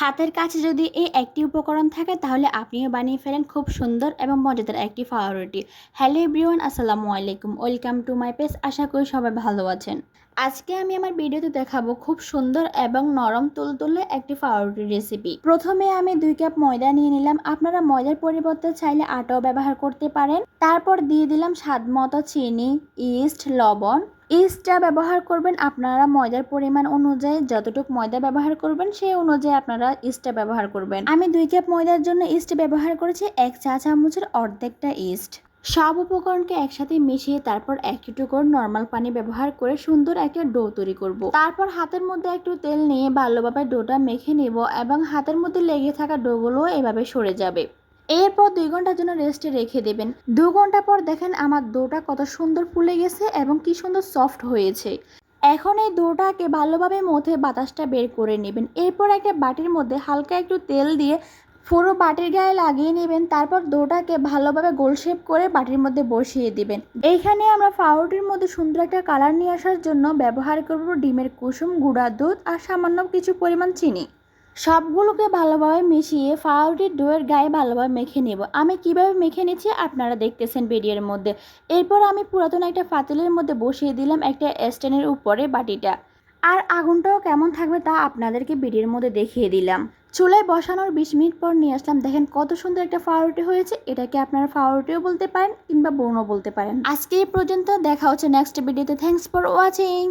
হাতের কাছে যদি এই একটি উপকরণ থাকে তাহলে আপনিও বানিয়ে ফেলেন খুব সুন্দর এবং মজাদার একটি পাউরুটি। হ্যালো এভরিওয়ান, আসসালামু আলাইকুম, ওয়েলকাম টু মাই পেজ। আশা করি সবাই ভালো আছেন। আজকে আমি আমার ভিডিওতে দেখাবো খুব সুন্দর এবং নরম তুলতুলে একটি পাউরুটির রেসিপি। প্রথমে আমি 2 কাপ ময়দা নিয়ে নিলাম। আপনারা ময়দার পরিবর্তে চাইলে আটাও ব্যবহার করতে পারেন। তারপর দিয়ে দিলাম স্বাদ মতো চিনি, ইস্ট, লবণ। ইস্টটা ব্যবহার করবেন আপনারা ময়দার পরিমাণ অনুযায়ী, যতটুকু ময়দা ব্যবহার করবেন সেই অনুযায়ী আপনারা ইস্টটা ব্যবহার করবেন। আমি 2 কাপ ময়দার জন্য ইস্ট ব্যবহার করেছি 1 চা চামচের অর্ধেকটা ইস্ট। সব উপকরণকে একসাথে মিশিয়ে তারপর একটু করে নর্মাল পানি ব্যবহার করে সুন্দর একটা ডো তৈরি করব। তারপর হাতের মধ্যে একটু তেল নিয়ে ভালোভাবে ডোটা মেখে নিব এবং হাতের মধ্যে লেগে থাকা ডোগুলো এভাবে সরে যাবে। এরপর 2 ঘন্টার জন্য রেস্টে রেখে দেবেন। 2 ঘন্টা পর দেখেন আমার ডোটা কত সুন্দর ফুলে গেছে এবং কি সুন্দর সফট হয়েছে। এখন এই ডোটাকে ভালোভাবে মথে বাতাসটা বের করে নেবেন। এরপর একটা বাটির মধ্যে হালকা একটু তেল দিয়ে পুরো বাটির গায়ে লাগিয়ে নেবেন। তারপর ডোটাকে ভালোভাবে গোল শেপ করে বাটির মধ্যে বসিয়ে দিবেন। এইখানে আমরা পাউরুটির মধ্যে সুন্দর একটা কালার নিয়ে আসার জন্য ব্যবহার করব ডিমের কুসুম, গুঁড়া দুধ আর সামান্য কিছু পরিমাণ চিনি। সবগুলোকে ভালোভাবে মিশিয়ে পাউরুটির ডোয়ের গায়ে ভালোভাবে মেখে নেব। আমি কিভাবে মেখে নিচ্ছি আপনারা দেখতেছেন ভিডিওর মধ্যে। এরপর আমি পুরাতন একটা পাতিলের মধ্যে বসিয়ে দিলাম একটা স্ট্যান্ডের উপরে বাটিটা। আর আগুনটাও কেমন থাকবে তা আপনাদেরকে ভিডিওর মধ্যে দেখিয়ে দিলাম। চুলায় বসানোর 20 মিনিট পর নিয়ে আসলাম। দেখেন কত সুন্দর একটা পাউরুটি হয়েছে। এটাকে আপনারা পাউরুটিও বলতে পারেন কিংবা বোনও বলতে পারেন। আজকে এই পর্যন্ত, দেখা হচ্ছে নেক্সট ভিডিওতে। Thanks for watching.